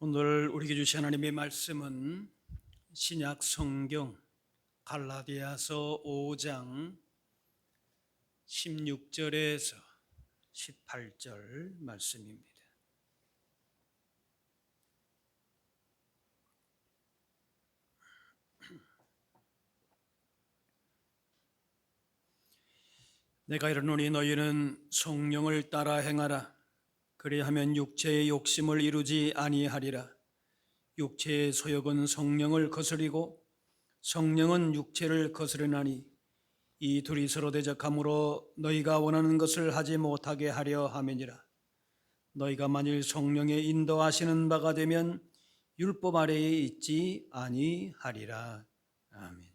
오늘 우리에게 주신 하나님의 말씀은 신약 성경 갈라디아서 5장 16절에서 18절 말씀입니다. 내가 이르노니 너희는 성령을 따라 행하라. 그리하면 육체의 욕심을 이루지 아니하리라. 육체의 소욕은 성령을 거스리고 성령은 육체를 거스르나니 이 둘이 서로 대적함으로 너희가 원하는 것을 하지 못하게 하려 함이니라. 너희가 만일 성령의 인도하시는 바가 되면 율법 아래에 있지 아니하리라. 아멘.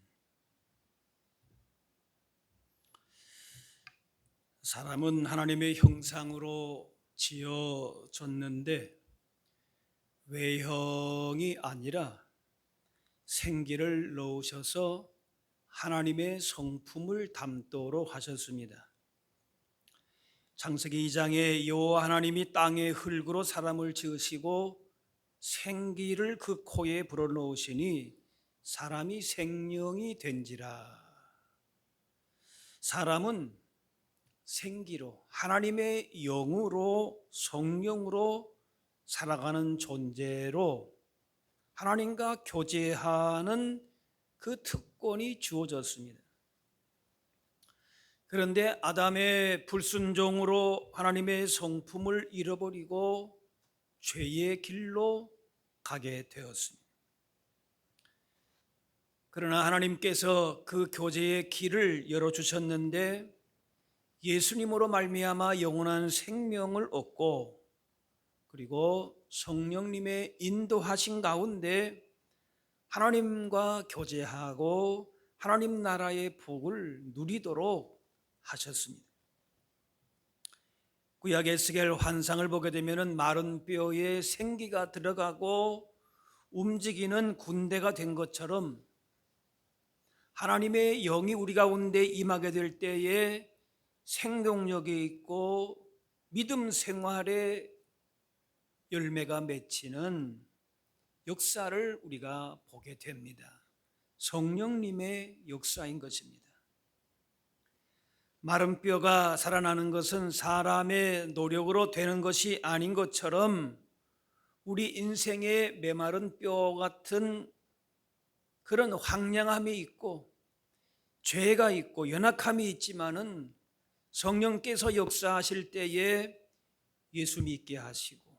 사람은 하나님의 형상으로 지어졌는데 외형이 아니라 생기를 넣으셔서 하나님의 성품을 담도록 하셨습니다. 창세기 2장에 여호와 하나님이 땅의 흙으로 사람을 지으시고 생기를 그 코에 불어넣으시니 사람이 생명이 된지라. 사람은 생기로 하나님의 영으로 성령으로 살아가는 존재로 하나님과 교제하는 그 특권이 주어졌습니다. 그런데 아담의 불순종으로 하나님의 성품을 잃어버리고 죄의 길로 가게 되었습니다. 그러나 하나님께서 그 교제의 길을 열어주셨는데 예수님으로 말미암아 영원한 생명을 얻고 그리고 성령님의 인도하신 가운데 하나님과 교제하고 하나님 나라의 복을 누리도록 하셨습니다. 구약 에스겔 환상을 보게 되면 마른 뼈에 생기가 들어가고 움직이는 군대가 된 것처럼 하나님의 영이 우리 가운데 임하게 될 때에 생동력이 있고 믿음 생활에 열매가 맺히는 역사를 우리가 보게 됩니다. 성령님의 역사인 것입니다. 마른 뼈가 살아나는 것은 사람의 노력으로 되는 것이 아닌 것처럼 우리 인생의 메마른 뼈 같은 그런 황량함이 있고 죄가 있고 연약함이 있지만은 성령께서 역사하실 때에 예수 믿게 하시고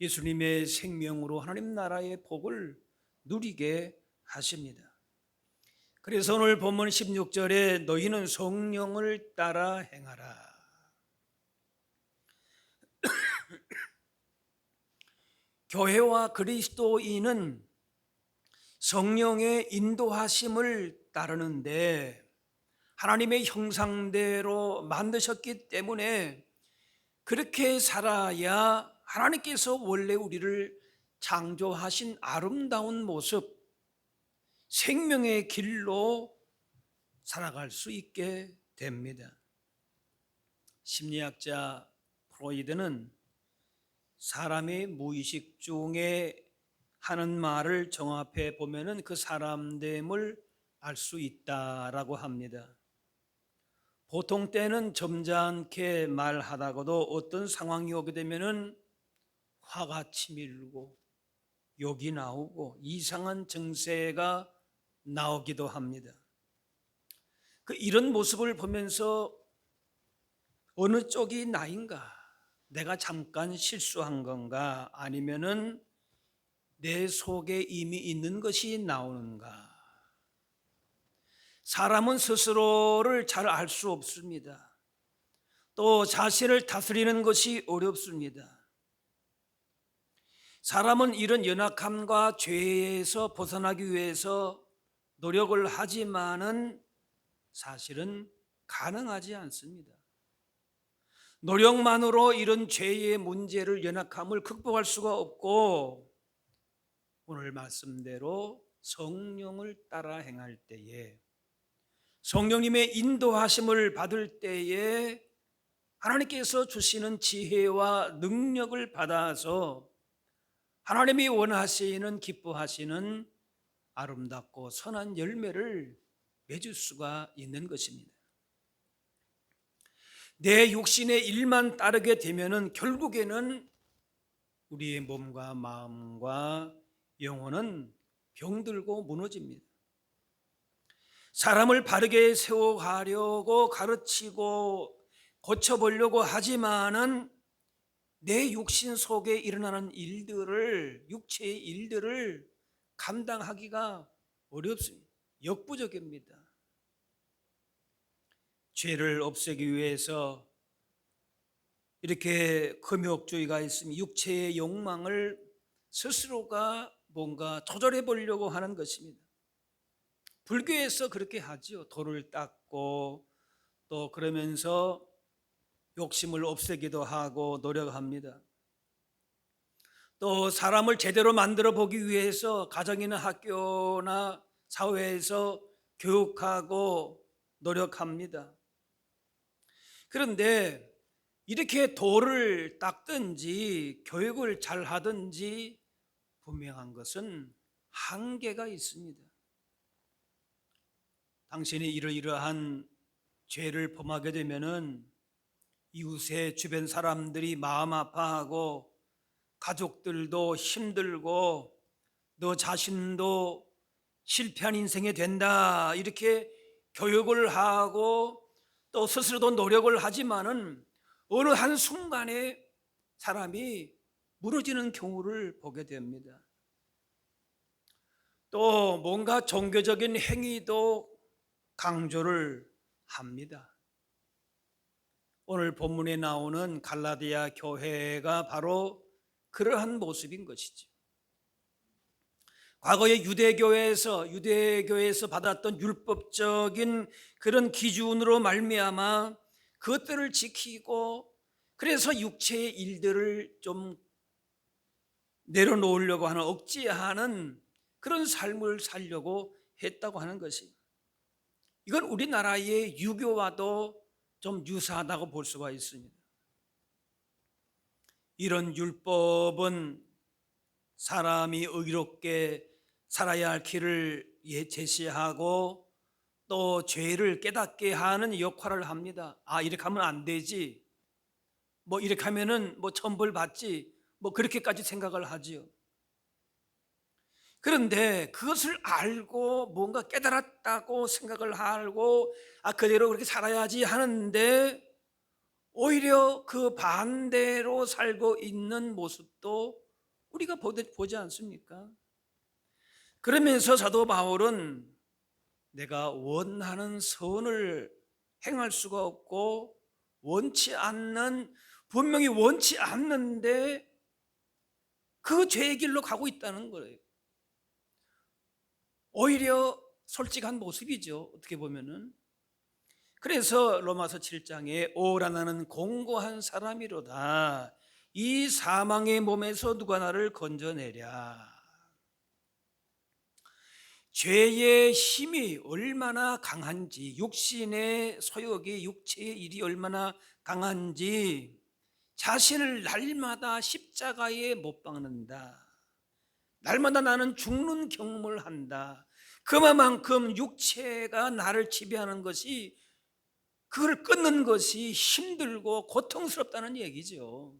예수님의 생명으로 하나님 나라의 복을 누리게 하십니다. 그래서 오늘 본문 16절에 너희는 성령을 따라 행하라. 교회와 그리스도인은 성령의 인도하심을 따르는데 하나님의 형상대로 만드셨기 때문에 그렇게 살아야 하나님께서 원래 우리를 창조하신 아름다운 모습, 생명의 길로 살아갈 수 있게 됩니다. 심리학자 프로이드는 사람의 무의식 중에 하는 말을 종합해 보면은 그 사람됨을 알 수 있다라고 합니다. 보통 때는 점잖게 말하다가도 어떤 상황이 오게 되면은 화가 치밀고 욕이 나오고 이상한 증세가 나오기도 합니다. 이런 모습을 보면서 어느 쪽이 나인가? 내가 잠깐 실수한 건가? 아니면은 내 속에 이미 있는 것이 나오는가? 사람은 스스로를 잘 알 수 없습니다. 또 자신을 다스리는 것이 어렵습니다. 사람은 이런 연약함과 죄에서 벗어나기 위해서 노력을 하지만은 사실은 가능하지 않습니다. 노력만으로 이런 죄의 문제를 연약함을 극복할 수가 없고 오늘 말씀대로 성령을 따라 행할 때에 성령님의 인도하심을 받을 때에 하나님께서 주시는 지혜와 능력을 받아서 하나님이 원하시는, 기뻐하시는 아름답고 선한 열매를 맺을 수가 있는 것입니다. 내 육신의 일만 따르게 되면은 결국에는 우리의 몸과 마음과 영혼은 병들고 무너집니다. 사람을 바르게 세워가려고 가르치고 고쳐보려고 하지만은 내 육신 속에 일어나는 일들을, 육체의 일들을 감당하기가 어렵습니다. 역부족입니다. 죄를 없애기 위해서 이렇게 금욕주의가 있으면 육체의 욕망을 스스로가 뭔가 조절해 보려고 하는 것입니다. 불교에서 그렇게 하죠. 돌을 닦고 또 그러면서 욕심을 없애기도 하고 노력합니다. 또 사람을 제대로 만들어 보기 위해서 가정이나 학교나 사회에서 교육하고 노력합니다. 그런데 이렇게 돌을 닦든지 교육을 잘 하든지 분명한 것은 한계가 있습니다. 당신이 이러이러한 죄를 범하게 되면은 이웃의 주변 사람들이 마음 아파하고 가족들도 힘들고 너 자신도 실패한 인생이 된다, 이렇게 교육을 하고 또 스스로도 노력을 하지만은 어느 한순간에 사람이 무너지는 경우를 보게 됩니다. 또 뭔가 종교적인 행위도 강조를 합니다. 오늘 본문에 나오는 갈라디아 교회가 바로 그러한 모습인 것이죠. 과거의 유대교에서 받았던 율법적인 그런 기준으로 말미암아 그것들을 지키고, 그래서 육체의 일들을 좀 내려놓으려고 하는, 억제하는 그런 삶을 살려고 했다고 하는 것이, 이건 우리나라의 유교와도 좀 유사하다고 볼 수가 있습니다. 이런 율법은 사람이 의롭게 살아야 할 길을 제시하고 또 죄를 깨닫게 하는 역할을 합니다. 아, 이렇게 하면 안 되지, 뭐 이렇게 하면은 뭐 천벌 받지, 뭐 그렇게까지 생각을 하지요. 그런데 그것을 알고 뭔가 깨달았다고 생각을 하고 그대로 그렇게 살아야지 하는데 오히려 그 반대로 살고 있는 모습도 우리가 보지 않습니까? 그러면서 사도 바울은 내가 원하는 선을 행할 수가 없고 분명히 원치 않는데 그 죄의 길로 가고 있다는 거예요. 오히려 솔직한 모습이죠, 어떻게 보면은. 그래서 로마서 7장에 오라 나는 공고한 사람이로다, 이 사망의 몸에서 누가 나를 건져내랴. 죄의 힘이 얼마나 강한지, 육신의 소욕이, 육체의 일이 얼마나 강한지 자신을 날마다 십자가에 못 박는다, 날마다 나는 죽는 경험을 한다, 그만큼 육체가 나를 지배하는 것이, 그걸 끊는 것이 힘들고 고통스럽다는 얘기죠.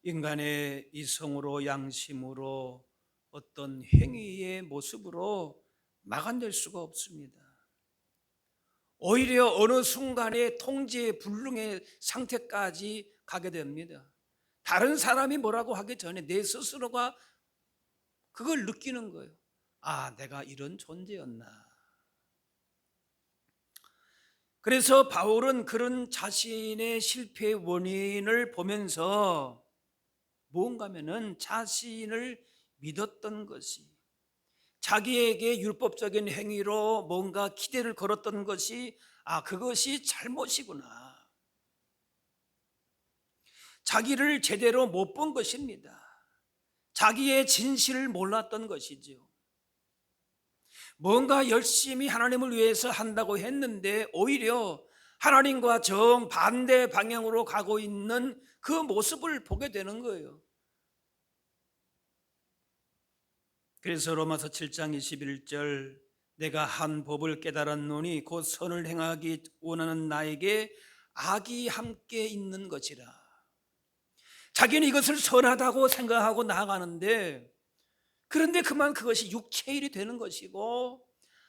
인간의 이성으로, 양심으로, 어떤 행위의 모습으로 막아낼 수가 없습니다. 오히려 어느 순간에 통제불능의 상태까지 가게 됩니다. 다른 사람이 뭐라고 하기 전에 내 스스로가 그걸 느끼는 거예요. 아, 내가 이런 존재였나. 그래서 바울은 그런 자신의 실패의 원인을 보면서 무언가면은 자신을 믿었던 것이, 자기에게 율법적인 행위로 뭔가 기대를 걸었던 것이 그것이 잘못이구나, 자기를 제대로 못 본 것입니다. 자기의 진실을 몰랐던 것이죠. 뭔가 열심히 하나님을 위해서 한다고 했는데 오히려 하나님과 정반대 방향으로 가고 있는 그 모습을 보게 되는 거예요. 그래서 로마서 7장 21절 내가 한 법을 깨달았노니 곧 선을 행하기 원하는 나에게 악이 함께 있는 것이라. 자기는 이것을 선하다고 생각하고 나아가는데, 그런데 그만 그것이 육체일이 되는 것이고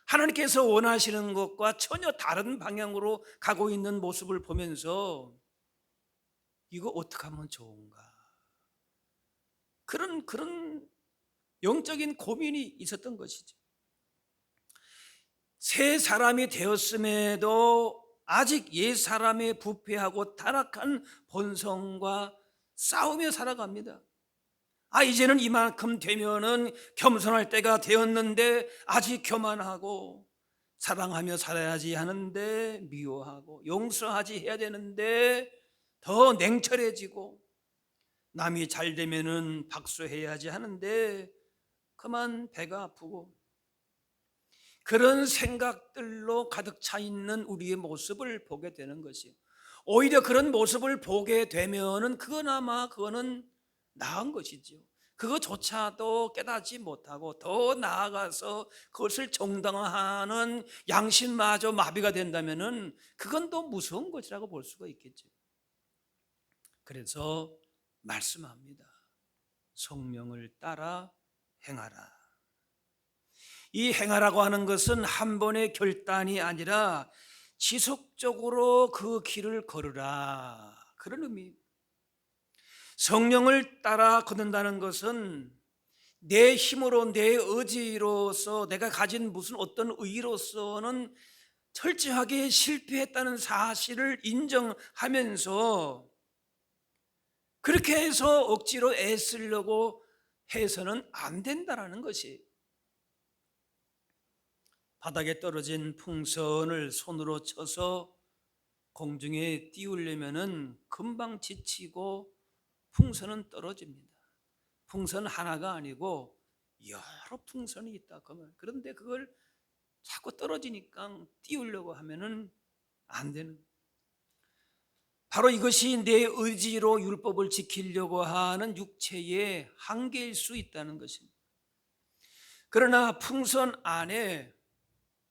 하나님께서 원하시는 것과 전혀 다른 방향으로 가고 있는 모습을 보면서 이거 어떻게 하면 좋은가, 그런 영적인 고민이 있었던 것이죠. 새 사람이 되었음에도 아직 옛 사람의 부패하고 타락한 본성과 싸우며 살아갑니다. 이제는 이만큼 되면은 겸손할 때가 되었는데 아직 교만하고, 사랑하며 살아야지 하는데 미워하고, 용서하지 해야 되는데 더 냉철해지고, 남이 잘 되면은 박수해야지 하는데 그만 배가 아프고, 그런 생각들로 가득 차 있는 우리의 모습을 보게 되는 것이에요. 오히려 그런 모습을 보게 되면은 그거는 나은 것이죠. 그것조차도 깨닫지 못하고 더 나아가서 그것을 정당화하는 양심마저 마비가 된다면은 그건 또 무서운 것이라고 볼 수가 있겠죠. 그래서 말씀합니다. 성령을 따라 행하라. 이 행하라고 하는 것은 한 번의 결단이 아니라 지속적으로 그 길을 걸으라, 그런 의미. 성령을 따라 걷는다는 것은 내 힘으로, 내 의지로서, 내가 가진 무슨 어떤 의로서는 철저하게 실패했다는 사실을 인정하면서 그렇게 해서 억지로 애쓰려고 해서는 안 된다는 것이. 바닥에 떨어진 풍선을 손으로 쳐서 공중에 띄우려면은 금방 지치고 풍선은 떨어집니다. 풍선 하나가 아니고 여러 풍선이 있다. 그런데 그걸 자꾸 떨어지니까 띄우려고 하면은 안 되는. 바로 이것이 내 의지로 율법을 지키려고 하는 육체의 한계일 수 있다는 것입니다. 그러나 풍선 안에,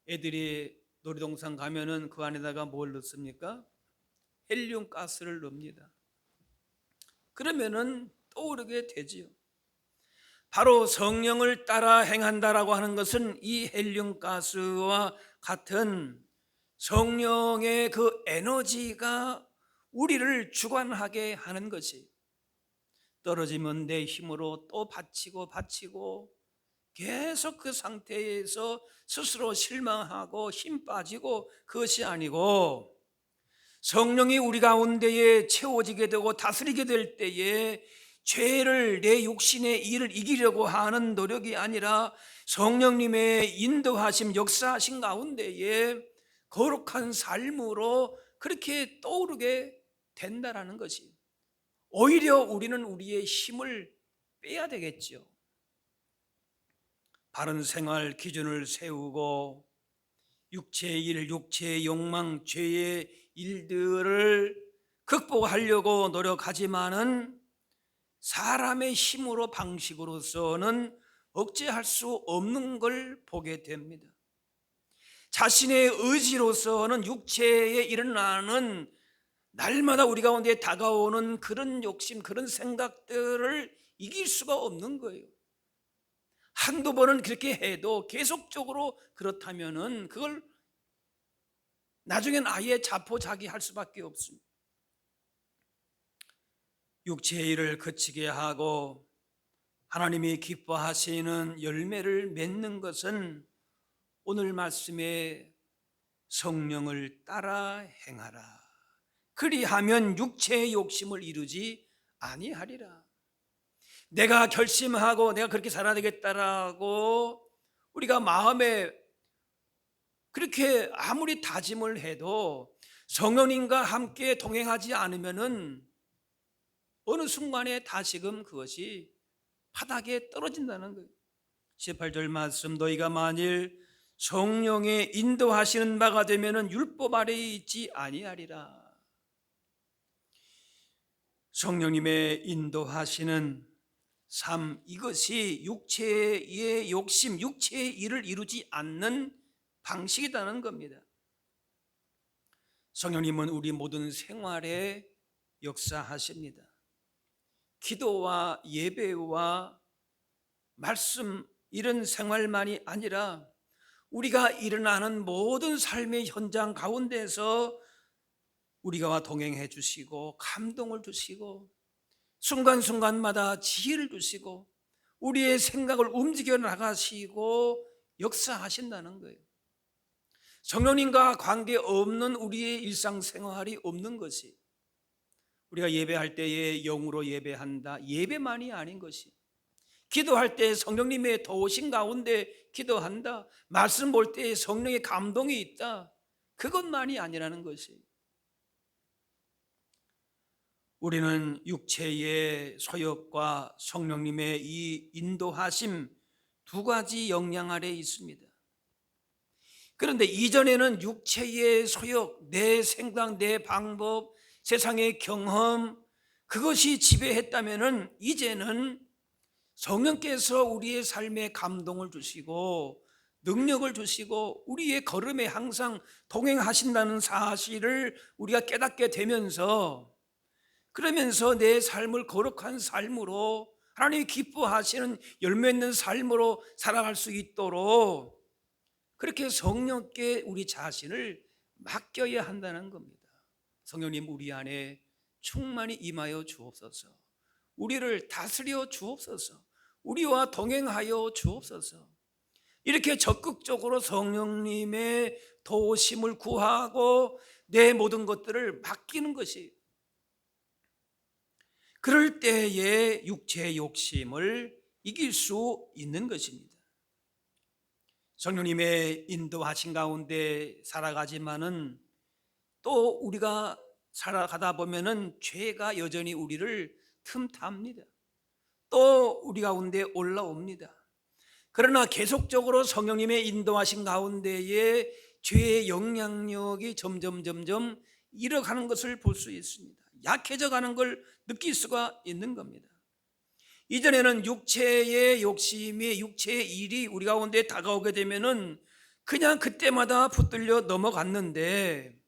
애들이 놀이동산 가면은 그 안에다가 뭘 넣습니까? 헬륨 가스를 넣습니다. 그러면은 떠오르게 되지요. 바로 성령을 따라 행한다라고 하는 것은 이 헬륨 가스와 같은 성령의 그 에너지가 우리를 주관하게 하는 것이, 떨어지면 내 힘으로 또 받치고 계속 그 상태에서 스스로 실망하고 힘 빠지고, 그것이 아니고 성령이 우리 가운데에 채워지게 되고 다스리게 될 때에 죄를, 내 육신의 일을 이기려고 하는 노력이 아니라 성령님의 인도하심, 역사하신 가운데에 거룩한 삶으로 그렇게 떠오르게 된다라는 것이, 오히려 우리는 우리의 힘을 빼야 되겠죠. 바른 생활 기준을 세우고 육체의 일, 육체의 욕망, 죄의 일들을 극복하려고 노력하지만은 사람의 힘으로, 방식으로서는 억제할 수 없는 걸 보게 됩니다. 자신의 의지로서는 육체에 일어나는 날마다 우리 가운데 다가오는 그런 욕심, 그런 생각들을 이길 수가 없는 거예요. 한두 번은 그렇게 해도 계속적으로 그렇다면은 그걸 나중엔 아예 자포자기할 수밖에 없습니다. 육체의 일을 그치게 하고 하나님이 기뻐하시는 열매를 맺는 것은 오늘 말씀에 성령을 따라 행하라. 그리하면 육체의 욕심을 이루지 아니하리라. 내가 결심하고 내가 그렇게 살아야 되겠다라고 우리가 마음에 그렇게 아무리 다짐을 해도 성령님과 함께 동행하지 않으면은 어느 순간에 다시금 그것이 바닥에 떨어진다는 거예요. 18절 말씀, 너희가 만일 성령의 인도하시는 바가 되면은 율법 아래에 있지 아니하리라. 성령님의 인도하시는, 삶, 이것이 육체의 욕심, 육체의 일을 이루지 않는 방식이라는 겁니다. 성령님은 우리 모든 생활에 역사하십니다. 기도와 예배와 말씀, 이런 생활만이 아니라 우리가 일어나는 모든 삶의 현장 가운데서 우리가 동행해 주시고 감동을 주시고 순간순간마다 지혜를 주시고 우리의 생각을 움직여 나가시고 역사하신다는 거예요. 성령님과 관계없는 우리의 일상생활이 없는 것이, 우리가 예배할 때에 영으로 예배한다, 예배만이 아닌 것이, 기도할 때 성령님의 도우심 가운데 기도한다, 말씀 볼 때 성령의 감동이 있다, 그것만이 아니라는 것이, 우리는 육체의 소욕과 성령님의 이 인도하심 두 가지 영향 아래 있습니다. 그런데 이전에는 육체의 소욕, 내 생각, 내 방법, 세상의 경험, 그것이 지배했다면은 이제는 성령께서 우리의 삶에 감동을 주시고 능력을 주시고 우리의 걸음에 항상 동행하신다는 사실을 우리가 깨닫게 되면서, 그러면서 내 삶을 거룩한 삶으로, 하나님이 기뻐하시는 열매 있는 삶으로 살아갈 수 있도록 그렇게 성령께 우리 자신을 맡겨야 한다는 겁니다. 성령님, 우리 안에 충만히 임하여 주옵소서. 우리를 다스려 주옵소서. 우리와 동행하여 주옵소서. 이렇게 적극적으로 성령님의 도우심을 구하고 내 모든 것들을 맡기는 것이, 그럴 때에 육체의 욕심을 이길 수 있는 것입니다. 성령님의 인도하신 가운데 살아가지만은 또 우리가 살아가다 보면은 죄가 여전히 우리를 틈탑니다. 또 우리 가운데 올라옵니다. 그러나 계속적으로 성령님의 인도하신 가운데에 죄의 영향력이 점점 잃어가는 것을 볼 수 있습니다. 약해져 가는 걸 느낄 수가 있는 겁니다. 이전에는 육체의 욕심이, 육체의 일이 우리 가운데 다가오게 되면은 그냥 그때마다 붙들려 넘어갔는데,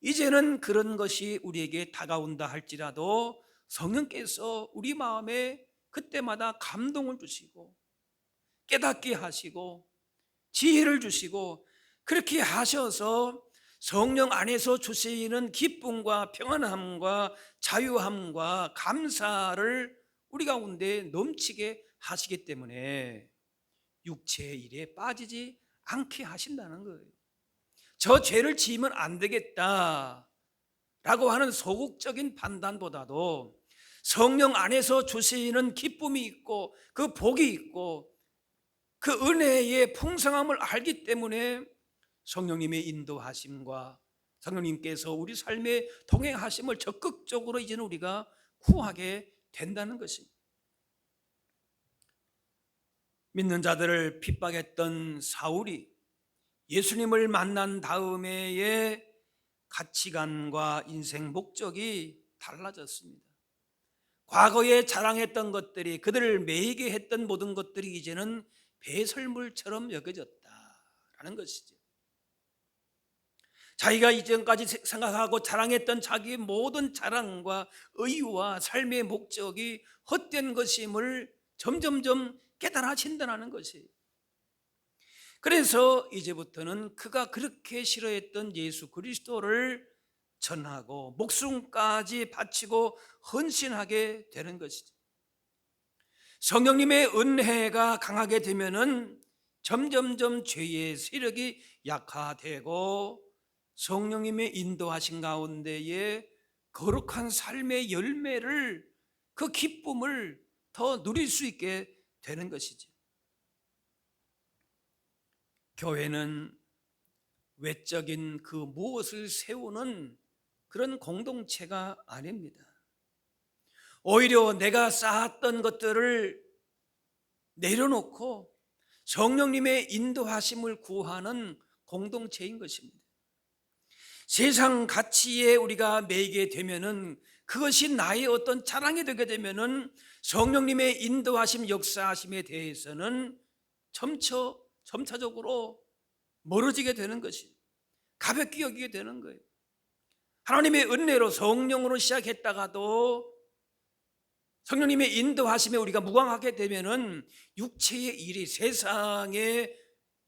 이제는 그런 것이 우리에게 다가온다 할지라도 성령께서 우리 마음에 그때마다 감동을 주시고 깨닫게 하시고 지혜를 주시고, 그렇게 하셔서 성령 안에서 주시는 기쁨과 평안함과 자유함과 감사를 우리 가운데 넘치게 하시기 때문에 육체의 일에 빠지지 않게 하신다는 거예요. 저 죄를 지으면 안 되겠다라고 하는 소극적인 판단보다도 성령 안에서 주시는 기쁨이 있고 그 복이 있고 그 은혜의 풍성함을 알기 때문에 성령님의 인도하심과 성령님께서 우리 삶에 동행하심을 적극적으로 이제는 우리가 구하게 된다는 것입니다. 믿는 자들을 핍박했던 사울이 예수님을 만난 다음에의 가치관과 인생 목적이 달라졌습니다. 과거에 자랑했던 것들이, 그들을 매이게 했던 모든 것들이 이제는 배설물처럼 여겨졌다라는 것이죠. 자기가 이전까지 생각하고 자랑했던 자기의 모든 자랑과 의와 삶의 목적이 헛된 것임을 점점점 깨달아진다는 것이, 그래서 이제부터는 그가 그렇게 싫어했던 예수 그리스도를 전하고 목숨까지 바치고 헌신하게 되는 것이죠. 성령님의 은혜가 강하게 되면은 점점점 죄의 세력이 약화되고 성령님의 인도하신 가운데에 거룩한 삶의 열매를, 그 기쁨을 더 누릴 수 있게 되는 것이죠. 교회는 외적인 그 무엇을 세우는 그런 공동체가 아닙니다. 오히려 내가 쌓았던 것들을 내려놓고 성령님의 인도하심을 구하는 공동체인 것입니다. 세상 가치에 우리가 매이게 되면은, 그것이 나의 어떤 자랑이 되게 되면은 성령님의 인도하심, 역사하심에 대해서는 점차적으로 멀어지게 되는 것이, 가볍게 여기게 되는 거예요. 하나님의 은혜로 성령으로 시작했다가도 성령님의 인도하심에 우리가 무광하게 되면은 육체의 일이, 세상의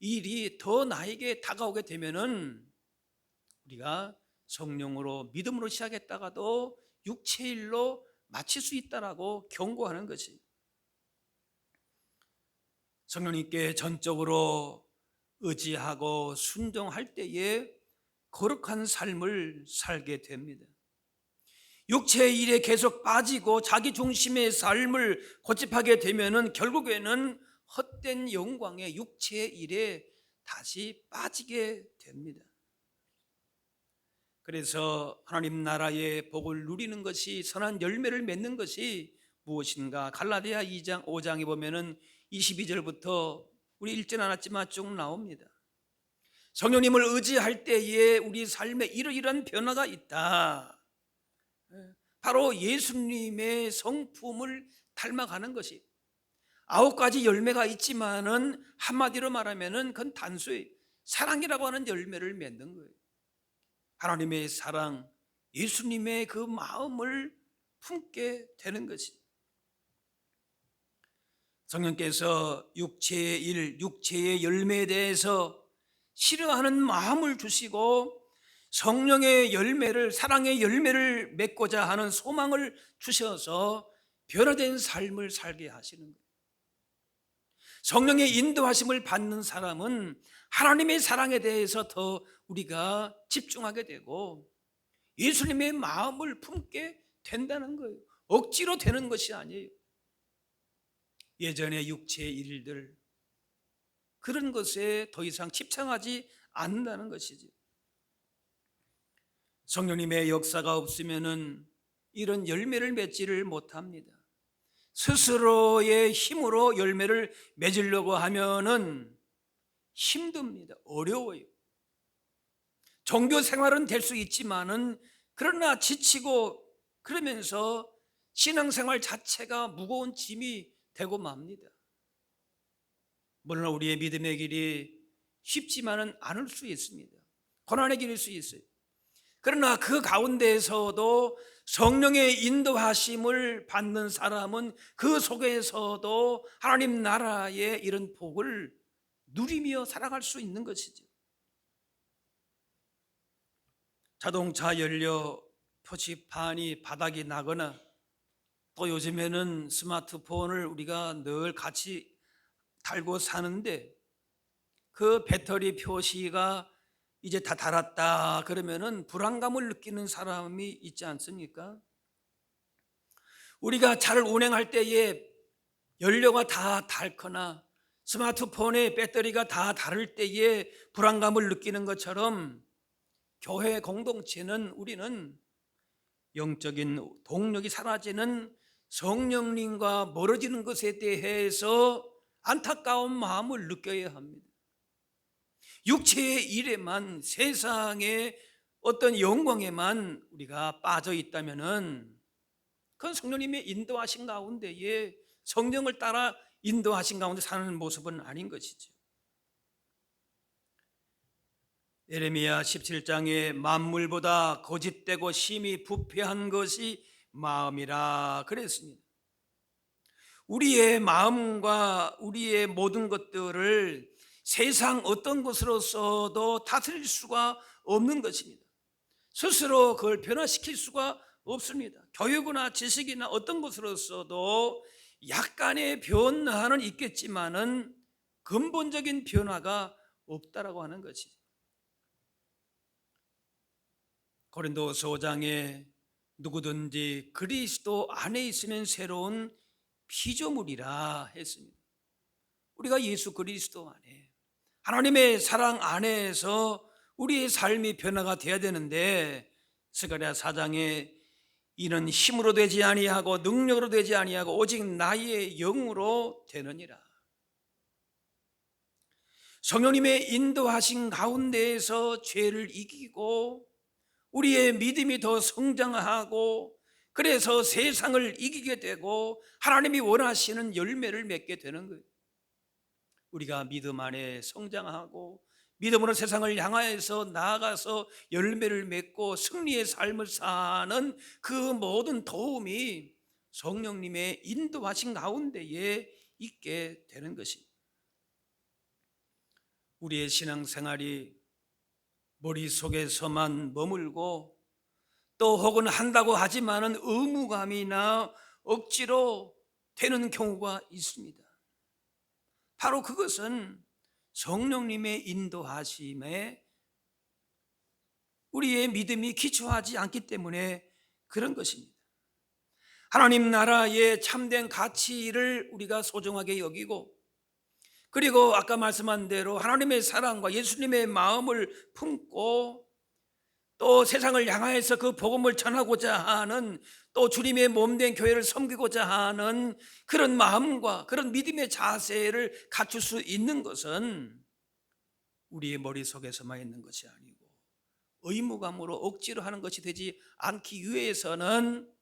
일이 더 나에게 다가오게 되면은 우리가 성령으로, 믿음으로 시작했다가도 육체 일로 마칠 수 있다라고 경고하는 것이, 성령님께 전적으로 의지하고 순종할 때에 거룩한 삶을 살게 됩니다. 육체의 일에 계속 빠지고 자기 중심의 삶을 고집하게 되면은 결국에는 헛된 영광의 육체의 일에 다시 빠지게 됩니다. 그래서 하나님 나라의 복을 누리는 것이, 선한 열매를 맺는 것이 무엇인가? 갈라디아 2장 5장에 보면은 22절부터 우리 읽진 않았지만 쭉 나옵니다. 성령님을 의지할 때에 우리 삶에 이러이러한 변화가 있다. 바로 예수님의 성품을 닮아가는 것이, 9가지 열매가 있지만은 한마디로 말하면은 그건 단수의 사랑이라고 하는 열매를 맺는 거예요. 하나님의 사랑, 예수님의 그 마음을 품게 되는 것이, 성령께서 육체의 일, 육체의 열매에 대해서 싫어하는 마음을 주시고 성령의 열매를, 사랑의 열매를 맺고자 하는 소망을 주셔서 변화된 삶을 살게 하시는 거예요. 성령의 인도하심을 받는 사람은 하나님의 사랑에 대해서 더 우리가 집중하게 되고 예수님의 마음을 품게 된다는 거예요. 억지로 되는 것이 아니에요. 예전의 육체의 일들, 그런 것에 더 이상 집착하지 않는다는 것이지. 성령님의 역사가 없으면은 이런 열매를 맺지를 못합니다. 스스로의 힘으로 열매를 맺으려고 하면은 힘듭니다. 어려워요. 종교 생활은 될 수 있지만은 그러나 지치고 그러면서 신앙생활 자체가 무거운 짐이 되고 맙니다. 물론 우리의 믿음의 길이 쉽지만은 않을 수 있습니다. 고난의 길일 수 있어요. 그러나 그 가운데에서도 성령의 인도하심을 받는 사람은 그 속에서도 하나님 나라의 이런 복을 누리며 살아갈 수 있는 것이죠. 자동차 연료 표지판이 바닥이 나거나 또 요즘에는 스마트폰을 우리가 늘 같이 달고 사는데 그 배터리 표시가 이제 다 닳았다 그러면은 불안감을 느끼는 사람이 있지 않습니까? 우리가 차를 운행할 때에 연료가 다 닳거나 스마트폰의 배터리가 다 닳을 때에 불안감을 느끼는 것처럼 교회 공동체는, 우리는 영적인 동력이 사라지는 성령님과 멀어지는 것에 대해서 안타까운 마음을 느껴야 합니다. 육체의 일에만, 세상의 어떤 영광에만 우리가 빠져 있다면은 그건 성령님의 인도하신 가운데에, 성령을 따라 인도하신 가운데 사는 모습은 아닌 것이죠. 예레미야 17장에 만물보다 거짓되고 심히 부패한 것이 마음이라 그랬습니다. 우리의 마음과 우리의 모든 것들을 세상 어떤 것으로서도 다스릴 수가 없는 것입니다. 스스로 그걸 변화시킬 수가 없습니다. 교육이나 지식이나 어떤 것으로서도 약간의 변화는 있겠지만은 근본적인 변화가 없다라고 하는 것이죠. 고린도서 5장에 누구든지 그리스도 안에 있으면 새로운 피조물이라 했습니다. 우리가 예수 그리스도 안에, 하나님의 사랑 안에서 우리의 삶이 변화가 되어야 되는데, 스가랴 4장에 이는 힘으로 되지 아니하고 능력으로 되지 아니하고 오직 나의 영으로 되느니라. 성령님의 인도하신 가운데에서 죄를 이기고 우리의 믿음이 더 성장하고 그래서 세상을 이기게 되고 하나님이 원하시는 열매를 맺게 되는 거예요. 우리가 믿음 안에 성장하고 믿음으로 세상을 향하여서 나아가서 열매를 맺고 승리의 삶을 사는 그 모든 도움이 성령님의 인도하신 가운데에 있게 되는 것입니다. 우리의 신앙생활이 머릿속에서만 머물고 또 혹은 한다고 하지만은 의무감이나 억지로 되는 경우가 있습니다. 바로 그것은 성령님의 인도하심에 우리의 믿음이 기초하지 않기 때문에 그런 것입니다. 하나님 나라의 참된 가치를 우리가 소중하게 여기고, 그리고 아까 말씀한 대로 하나님의 사랑과 예수님의 마음을 품고 또 세상을 향하여서 그 복음을 전하고자 하는, 또 주님의 몸된 교회를 섬기고자 하는 그런 마음과 그런 믿음의 자세를 갖출 수 있는 것은 우리의 머릿속에서만 있는 것이 아니고 의무감으로 억지로 하는 것이 되지 않기 위해서는,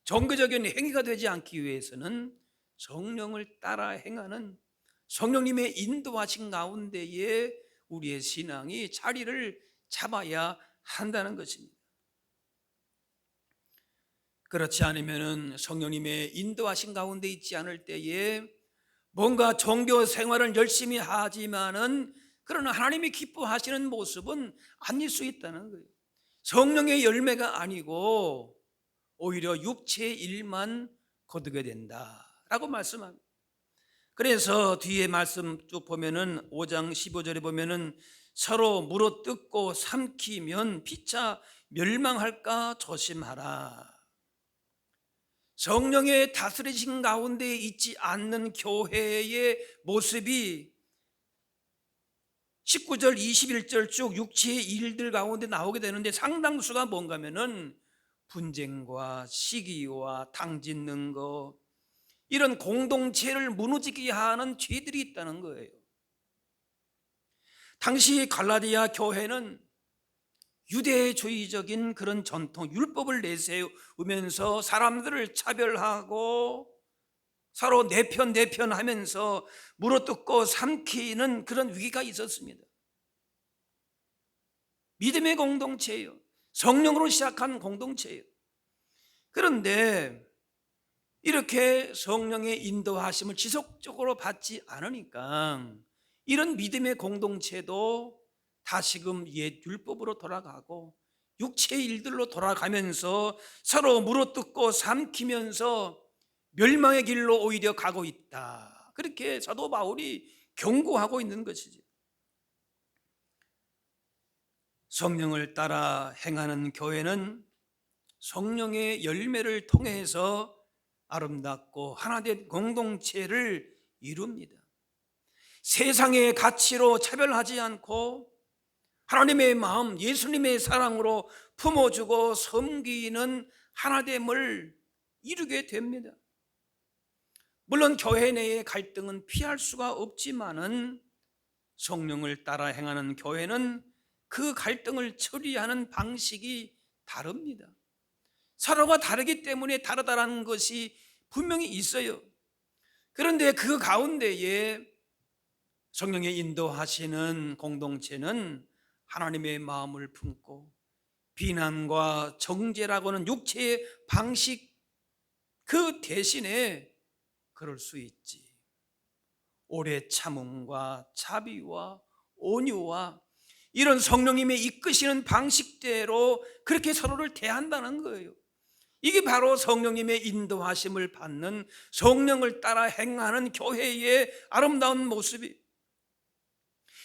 정교적인 행위가 되지 않기 위해서는 성령을 따라 행하는 성령님의 인도하신 가운데에 우리의 신앙이 자리를 잡아야 한다는 것입니다. 그렇지 않으면 성령님의 인도하신 가운데 있지 않을 때에 뭔가 종교 생활을 열심히 하지만은 그러나 하나님이 기뻐하시는 모습은 아닐 수 있다는 거예요. 성령의 열매가 아니고 오히려 육체의 일만 거두게 된다라고 말씀합니다. 그래서 뒤에 말씀 쭉 보면은 5장 15절에 보면은 서로 물어뜯고 삼키면 피차 멸망할까 조심하라. 성령의 다스리신 가운데 있지 않는 교회의 모습이 19절 21절 쭉 육체의 일들 가운데 나오게 되는데, 상당수가 뭔가 하면은 분쟁과 시기와 당짓는 거, 이런 공동체를 무너지게 하는 죄들이 있다는 거예요. 당시 갈라디아 교회는 유대주의적인 그런 전통, 율법을 내세우면서 사람들을 차별하고 서로 내 편 하면서 물어뜯고 삼키는 그런 위기가 있었습니다. 믿음의 공동체예요. 성령으로 시작한 공동체예요. 그런데 이렇게 성령의 인도하심을 지속적으로 받지 않으니까 이런 믿음의 공동체도 다시금 옛 율법으로 돌아가고 육체의 일들로 돌아가면서 서로 물어뜯고 삼키면서 멸망의 길로 오히려 가고 있다. 그렇게 사도 바울이 경고하고 있는 것이죠. 성령을 따라 행하는 교회는 성령의 열매를 통해서 아름답고 하나된 공동체를 이룹니다. 세상의 가치로 차별하지 않고 하나님의 마음, 예수님의 사랑으로 품어주고 섬기는 하나됨을 이루게 됩니다. 물론 교회 내의 갈등은 피할 수가 없지만은 성령을 따라 행하는 교회는 그 갈등을 처리하는 방식이 다릅니다. 서로가 다르기 때문에 다르다는 것이 분명히 있어요. 그런데 그 가운데에 성령의 인도하시는 공동체는 하나님의 마음을 품고 비난과 정죄라고는 육체의 방식 그 대신에 그럴 수 있지. 오래 참음과 자비와 온유와 이런 성령님의 이끄시는 방식대로 그렇게 서로를 대한다는 거예요. 이게 바로 성령님의 인도하심을 받는, 성령을 따라 행하는 교회의 아름다운 모습이,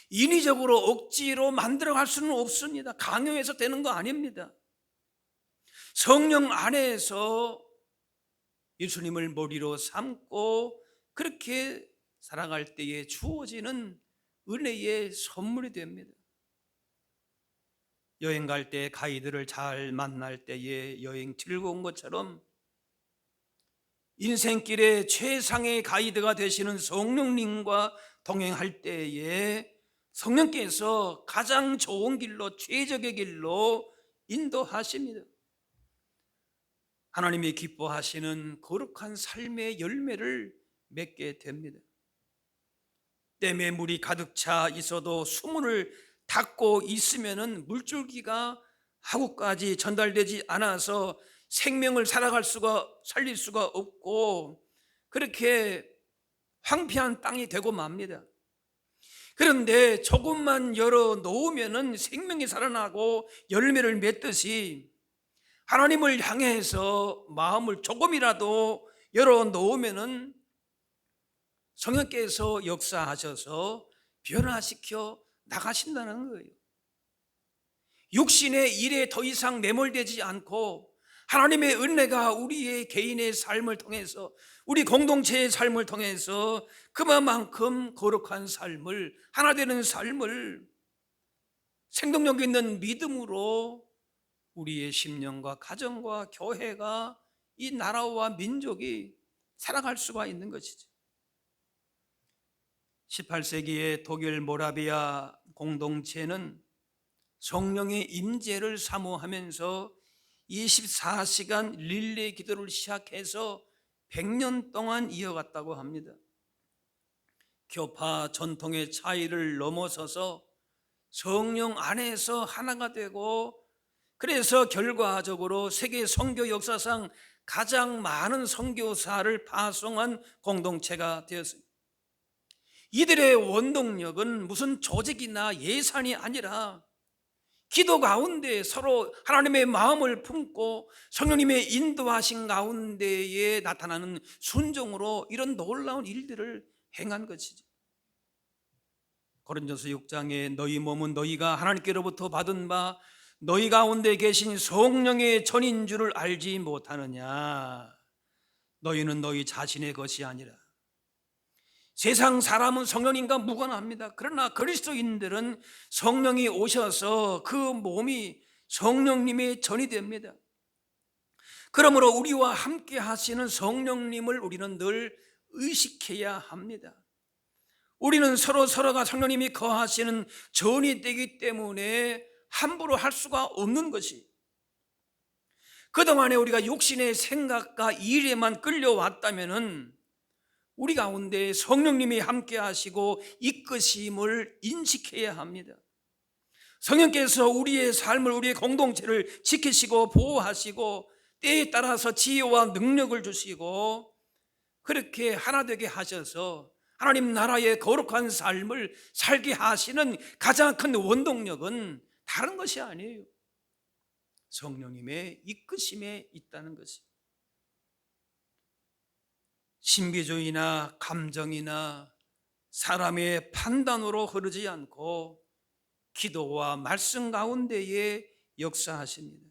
인위적으로 억지로 만들어갈 수는 없습니다. 강요해서 되는 거 아닙니다. 성령 안에서 예수님을 머리로 삼고 그렇게 살아갈 때에 주어지는 은혜의 선물이 됩니다. 여행 갈 때 가이드를 잘 만날 때에 여행 즐거운 것처럼 인생길의 최상의 가이드가 되시는 성령님과 동행할 때에 성령께서 가장 좋은 길로, 최적의 길로 인도하십니다. 하나님이 기뻐하시는 거룩한 삶의 열매를 맺게 됩니다. 댐에 물이 가득 차 있어도 수문을 닫고 있으면은 물줄기가 하구까지 전달되지 않아서 생명을 살릴 수가 없고, 그렇게 황폐한 땅이 되고 맙니다. 그런데 조금만 열어 놓으면은 생명이 살아나고 열매를 맺듯이, 하나님을 향해서 마음을 조금이라도 열어 놓으면은 성령께서 역사하셔서 변화시켜 나가신다는 거예요. 육신의 일에 더 이상 매몰되지 않고 하나님의 은혜가 우리의 개인의 삶을 통해서, 우리 공동체의 삶을 통해서 그만큼 거룩한 삶을, 하나 되는 삶을 생동력 있는 믿음으로 우리의 심령과 가정과 교회가, 이 나라와 민족이 살아갈 수가 있는 것이죠. 18세기의 독일 모라비아 공동체는 성령의 임재를 사모하면서 24시간 릴레이 기도를 시작해서 100년 동안 이어갔다고 합니다. 교파 전통의 차이를 넘어서서 성령 안에서 하나가 되고, 그래서 결과적으로 세계 선교 역사상 가장 많은 선교사를 파송한 공동체가 되었습니다. 이들의 원동력은 무슨 조직이나 예산이 아니라 기도 가운데 서로 하나님의 마음을 품고 성령님의 인도하신 가운데에 나타나는 순종으로 이런 놀라운 일들을 행한 것이죠. 고린도서 6장에 너희 몸은 너희가 하나님께로부터 받은 바 너희 가운데 계신 성령의 전인 줄을 알지 못하느냐. 너희는 너희 자신의 것이 아니라. 세상 사람은 성령님과 무관합니다. 그러나 그리스도인들은 성령이 오셔서 그 몸이 성령님의 전이 됩니다. 그러므로 우리와 함께 하시는 성령님을 우리는 늘 의식해야 합니다. 우리는 서로가 성령님이 거하시는 전이 되기 때문에 함부로 할 수가 없는 것이, 그동안에 우리가 육신의 생각과 일에만 끌려왔다면은 우리 가운데 성령님이 함께 하시고 이끄심을 인식해야 합니다. 성령께서 우리의 삶을, 우리의 공동체를 지키시고 보호하시고 때에 따라서 지혜와 능력을 주시고 그렇게 하나 되게 하셔서 하나님 나라의 거룩한 삶을 살게 하시는 가장 큰 원동력은 다른 것이 아니에요. 성령님의 이끄심에 있다는 것입니다. 신비주의나 감정이나 사람의 판단으로 흐르지 않고 기도와 말씀 가운데에 역사하십니다.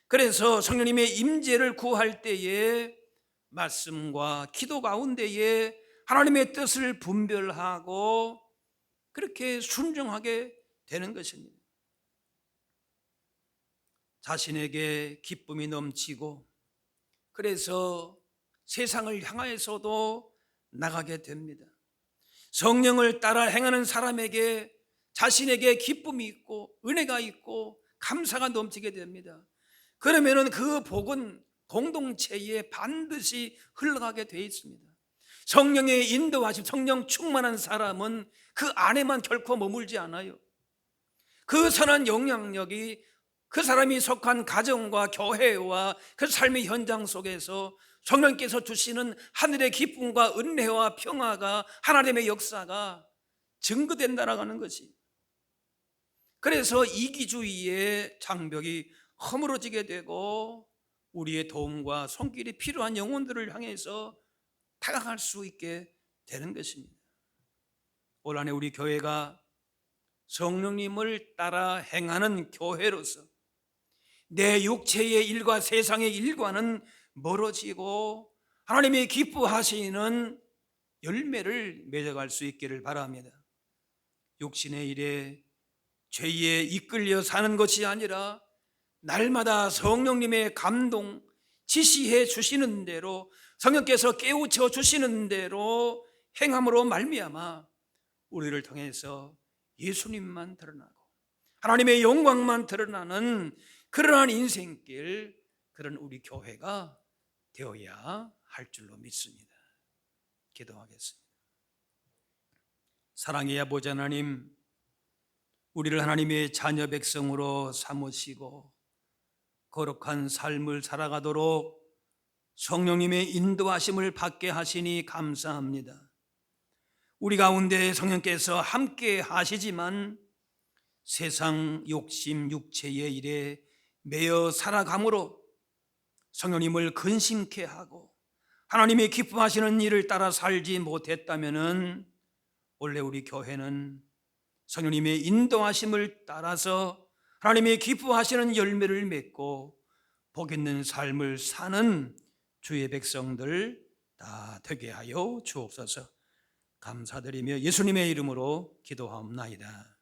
그래서 성령님의 임재를 구할 때에 말씀과 기도 가운데에 하나님의 뜻을 분별하고 그렇게 순종하게 되는 것입니다. 자신에게 기쁨이 넘치고 그래서 세상을 향하여서도 나가게 됩니다. 성령을 따라 행하는 사람에게 자신에게 기쁨이 있고 은혜가 있고 감사가 넘치게 됩니다. 그러면은 그 복은 공동체에 반드시 흘러가게 되어 있습니다. 성령의 인도하심, 성령 충만한 사람은 그 안에만 결코 머물지 않아요. 그 선한 영향력이 그 사람이 속한 가정과 교회와 그 삶의 현장 속에서 성령께서 주시는 하늘의 기쁨과 은혜와 평화가, 하나님의 역사가 증거된다라는 것이. 그래서 이기주의의 장벽이 허물어지게 되고 우리의 도움과 손길이 필요한 영혼들을 향해서 다가갈 수 있게 되는 것입니다. 올 한해 우리 교회가 성령님을 따라 행하는 교회로서 내 육체의 일과 세상의 일과는 멀어지고 하나님이 기뻐하시는 열매를 맺어갈 수 있기를 바랍니다. 육신의 일에 죄에 이끌려 사는 것이 아니라 날마다 성령님의 감동, 지시해 주시는 대로, 성령께서 깨우쳐 주시는 대로 행함으로 말미암아 우리를 통해서 예수님만 드러나고 하나님의 영광만 드러나는 그러한 인생길, 그런 우리 교회가 되어야 할 줄로 믿습니다. 기도하겠습니다. 사랑의 아버지 하나님, 우리를 하나님의 자녀 백성으로 삼으시고 거룩한 삶을 살아가도록 성령님의 인도하심을 받게 하시니 감사합니다. 우리 가운데 성령께서 함께 하시지만 세상 욕심 육체의 일에 매여 살아감으로 성령님을 근심케 하고 하나님이 기뻐하시는 일을 따라 살지 못했다면 원래 우리 교회는 성령님의 인도하심을 따라서 하나님이 기뻐하시는 열매를 맺고 복 있는 삶을 사는 주의 백성들 다 되게 하여 주옵소서. 감사드리며 예수님의 이름으로 기도하옵나이다.